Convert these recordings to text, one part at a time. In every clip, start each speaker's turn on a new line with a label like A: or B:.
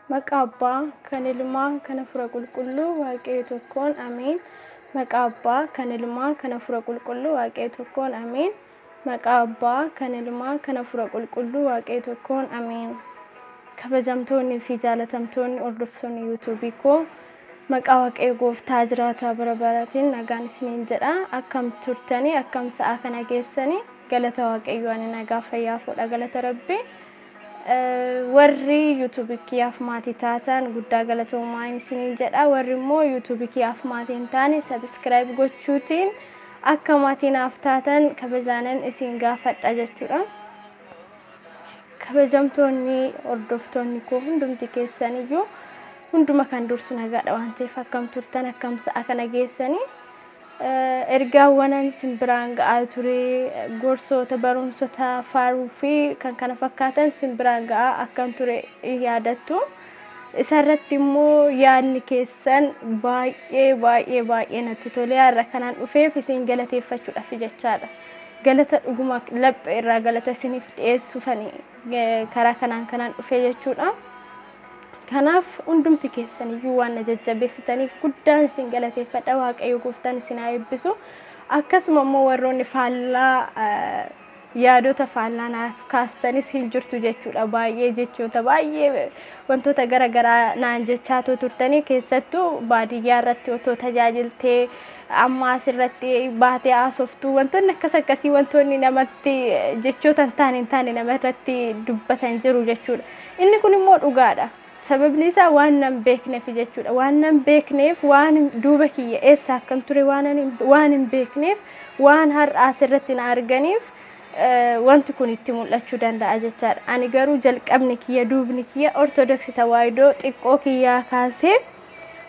A: Maqaa Abbaa kan Ilmaa kan Hafuura Qulqulluu Waaqayyo tokkoon ameen. Maqaa Abbaa kan Ilmaa kan Hafuura Qulqulluu Waaqayyo tokkoon ameen. Maqaa Abbaa kan Ilmaa kan Hafuura Qulqulluu Waaqayyo tokkoon ameen. Kabajamtoonni fi jaalatamtoonni hordoftoonni YouTube koo maqaa Waaqayyo Gooftaa jiraataa bara baraatiin nagaan isiniin jedha. Akkam turtanii akkam sa'a kana geessanii galata Waaqayyo ani nagaa fayyaa fuudha galata Rabbii. Warri YouTube kiyyaaf maatii taatan guddaa galatoomaa isiniin jedha. Warri immoo YouTube kiyyaaf maatii hin taane subscribe gochuutiin akka maatii naaf taatan kabajaanan isin gaafadha jechuudha. Kabajamtoonni hordoftoonni koo hundumti keessaniyyuu hunduma kan dursu nagaadha waan ta'eef akkam turtan akkam sa'a kana geessanii ergaawwanan simbiraan ga'aa ture gorsoota barumsota faaruu fi kan kana fakkaatan simbiraan ga'aa akkam ture yaadattu. Isarratti immoo yaadni keessan baay'ee natti tole. Har'a kanaan dhufeef isin galateeffachuudhaaf jechaadha. Galata dhuguma laphee irraa galata isiniif dhiyeessuufanii karaa kanaan dhufee jechuudha. Kanaaf hundumti keessaniyyuu waan na jajjabeessitaniif guddaan isin galateeffadha. Waaqayyo Gooftaan isin haa eebbisu. Akkasuma immoo warroonni faallaa yaadota faallaa naaf kaastanis hin jirtu jechuudha. Baay'ee jechoota baay'ee wantoota garaagaraa naan jechaa turtanii keessattuu baadiyyaa irratti otoo tajaajiltee amma asirratti baatee haasoftuu wantoonni akkasii wantoonni namatti jechoota hin taane namarratti dubbatan jiru jechuudha. Inni kun immoo dhugaadha. Sababni isaa waan nan beekneef jechuudha. Waan nan beekneef waan duuba kiyya eessa akkan ture waan hin beekneef waan har'a asirratti na arganiif wanti kun itti mul'achuu danda'a jechaadha. Ani garuu jalqabni kiyya duubni kiyya Ortodoksii Tawaahidoo xiqqoo kiyyaa kaasee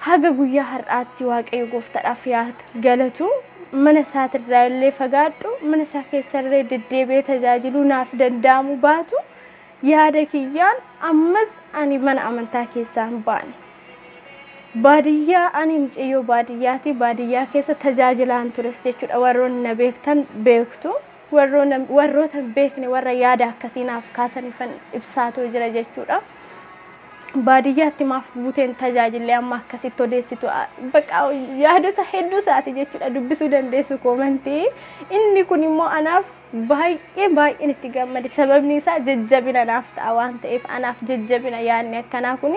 A: haga guyyaa har'aatti Waaqayyo Gooftaadhaaf galatu mana isaatirraa illee fagaadhu mana isaa keessallee deddeebi'ee tajaajiluu naaf danda'amu baatu yaada kiyyaan ammas ani mana amantaa keessaa hin baane. Baadiyyaa ani mucayyoo baadiyyaati. Baadiyyaa keessa tajaajilaan tures jechuudha. Warroonni na beektan beektu. Warroota hin beekne warra yaada akkasii naaf kaasaniifan ibsaatu jira jechuudha. Baadiyyaatti maaf buuteen tajaajillee amma akkasitti odeessitu baqa yaadota hedduu isaati jechuudha. Dubbisuu dandeessu koomantii. Inni kun immoo anaaf baay'ee itti gammade. Sababni isaa jajjabina naaf ta'a waan ta'eef anaaf jajjabina yaadni akkanaa kun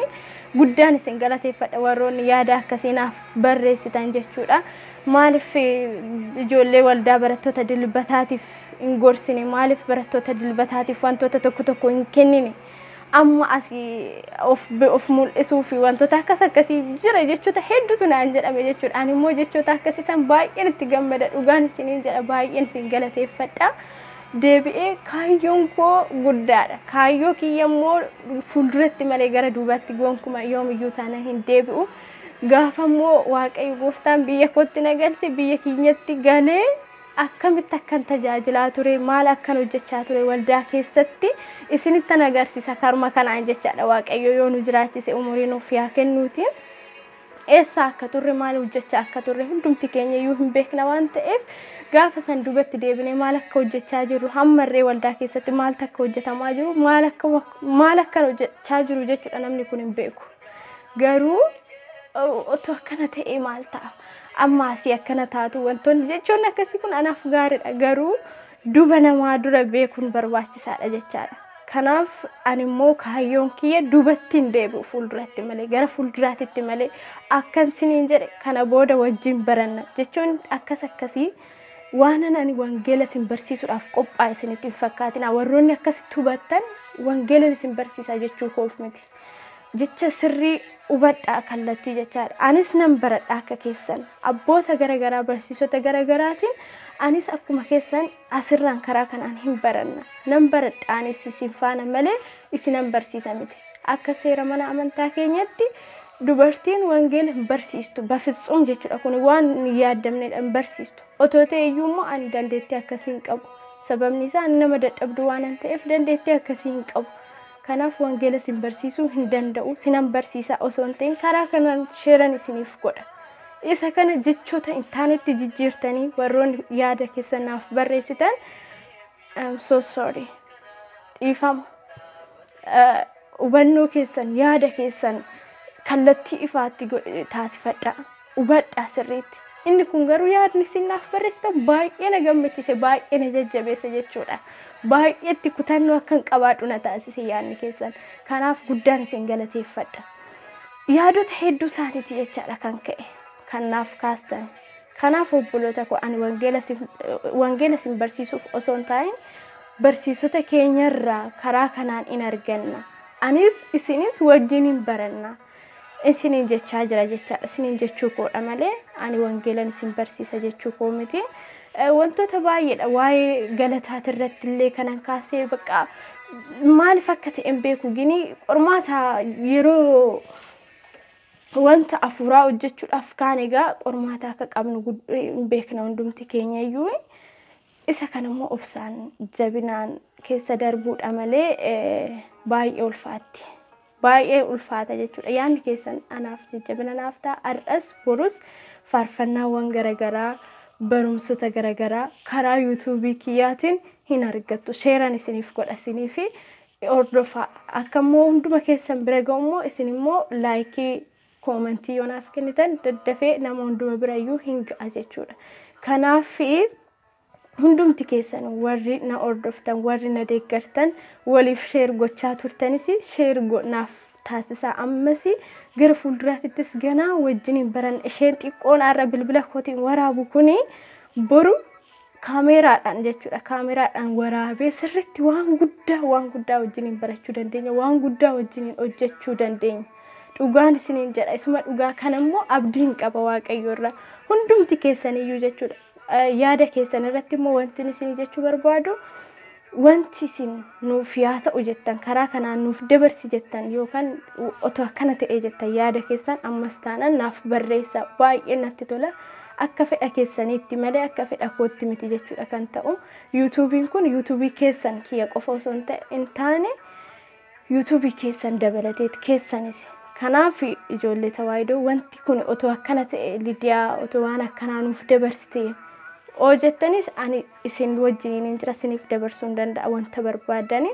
A: guddaan isin galateeffadha warroonni yaada akkasii naaf barreessitan jechuudha. Maaliif ijoollee waldaa barattoota dilbataatiif hin gorsine? Maaliif barattoota dilbataatiif wantoota tokko hin kennine? Amma asii of mul'isuu fi wantoota akkasii jira jechuudha hedduutu naan jedhame jechuudha. Ani immoo jechoota akkasii san baay'een itti gammada. Dhugaan isiniin jedha baay'een isin galateeffadha. Deebi'ee kaayyoon koo guddaadha. Kaayyoo kiyya immoo fuulduratti malee gara duubatti gonkumaa yoomiyyuu taana hin deebi'u. Gaafa immoo Waaqayyo Gooftaan biyya kootti na galche biyya keenyatti galee akkamitti akkan tajaajilaa ture maal akkan hojjechaa ture waldaa keessatti isinitti agarsiisa karma kanaan jechaadha. Waaqayyo yoo nu jiraachise umurii nuuf yaa kennuutiin eessa akka turre maal hojjechaa akka turre hundumti keenya iyyuu hin beekna waan ta'eef gaafa san duubatti deebinee maal akka hojjechaa jirru hammarree waldaa keessatti maal akka hojjetamaa jiru maal akka hojjechaa jiru jechuudha namni kun hin beeku. Garuu otoo akkana ta'e maal ta'a? Amma asii akkana taatu wantoonni jechoonni akkasii kun anaaf gaariidha. Garuu duuba namaa dura beekuun barbaachisaadha jechaadha. Kanaaf ani immoo kaayyoon kiyya duubatti hin deebi'u fuulduratti malee gara fuulduraatti malee akkan isiniin jedhe kana booda wajjin baranna jechuun akkasii waan ani wangeela isin barsiisuudhaaf qophaa'e isinitti hin fakkaatina. Warroonni akkasitti hubattan wangeela isin barsiisa jechuu koof miti. Jecha sirrii hubadhaa kallattii jechaadha. Anis nan baradha akka keessan abboota garaagaraa barsiisota garaagaraatiin anis akkuma keessan asirraan karaa kanaan hin baranna. Nan baradha anis isin faana malee isinan barsiisa miti. Akka seera mana amantaa keenyatti dubartiin wangeela hin barsiistu bafitsum jechuudha. Kun waan hin yaadamnedha hin barsiistu. Otoo ta'e iyyuu immoo ani dandeettii akkasii hin qabu. Sababni isaa nama dadhabdu waan ta'eef dandeettii akkasii hin qabu. Kanaaf wangeela isin barsiisuu hin danda'u. Sinan barsiisa osoo hin ta'in karaa kanaan sheeran isiniif godha. Isa kana jechoota hin taanetti jijjiirtanii warroonni yaada keessan naaf barreessitan I'm so sorry. Dhiifama. hubannoo keessan yaada keessan kallattii ifaatti taasifadha hubadhaa sirriitti. Inni kun garuu yaadni sinaaf barreessitan baay'ee na gammachiise baay'ee na jajjabeesse jechuudha. Baay'eetti kutannoo akkan qabaadhu na taasise yaadni keessan. Kanaaf guddaan isin galateeffadha. Yaadota hedduu isaaniiti jechaadha kan ka'e. Kanaaf kaastan. Kanaaf obboloota koo ani wangeela isin barsiisuuf osoo hin taa'in barsiisota keenyarraa karaa kanaan in arganna. Anis isinis wajjin hin baranna. Isinin jechaa jira jechaadha. Isinin jechuu koodha malee ani wangeelan isin barsiisa jechuu koo miti. Wantoota baay'eedha waa'ee galataati irratti illee kanan kaasee bakka maaliif akka ta'e hin beeku gini qormaata yeroo wanta afuuraa hojjechuudhaaf kaan egaa qormaata akka qabnu hin beekna hundumti keenya iyyuu isa kanammoo obsaan jabinaan keessa darbuudha malee baay'ee ulfaatti. Baay'ee ulfaata jechuudha. Yaanni keessan anaaf jajjabina naaf ta'a. Har'as borus faarfannaawwan garaagaraa barumsota garaagaraa karaa YouTube kiyyaatiin hin argattu. Sheeran isiniif godha isiniif hordofaa. Akkammoo hunduma keessan bira ga'ummoo isin immoo laayikii koomentii yoo naaf kennitan daddafee nama hunduma bira iyyuu hin ga'a jechuudha. Kanaaf hundumti keessan warri na hordoftan warri na deeggartan waliif sheer gochaa turtanis sheer naaf taasisaa ammas gara fuulduraattis ganaa wajjin baran isheen xiqqoon arra bilbila kootiin waraabu kuni boru kaameraadhaan jechuudha. Kaameraadhaan waraabee sirriitti waan guddaa wajjin barachuu dandeenya. Waan guddaa wajjin hojjechuu dandeenya. Dhugaan isiniin jedha. Isuma dhugaa kanammoo abdiin qaba Waaqayyo irraa. Hundumti keessan iyyuu jechuudha. Yaada keessan irratti immoo wanti isin jechuu barbaadu wanti isin nuuf yaa ta'u jettan karaa kanaan nuuf dabarsi jettan yookaan otoo akkana ta'ee jettan yaada keessan ammas taanaan naaf barreessa baay'ee natti tola. Akka fedha keessaniitti malee akka fedha kootti miti jechuudha kan ta'u. YouTubein kun YouTube keessan kiyya qofa osoo hin taane YouTube keessan dabalateet keessanis. Kanaaf ijoollee tawaayidoo wanti kun otoo akkana ta'e Lidiyaa otoo waan akkanaa nuuf dabarsite jettanis ani isin wajjin hin jira isiniif dabarsuu hin danda'a wanta barbaadani.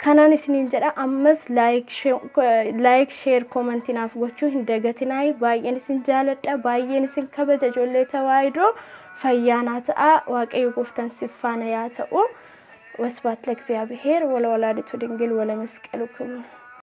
A: Kanaan isiniin jedha ammas like share comment naaf gochuu hin dagatinaa. Baay'een isin jaaladha baay'een isin kabaja ijoollee tawaayidoo fayyaanaa ta'a Waaqayyo gooftaan sifaana yaa ta'u. ወስብሐት ለእግዚአብሔር ወለወላዲቱ ድንግል ወለመስቀሉ ክቡር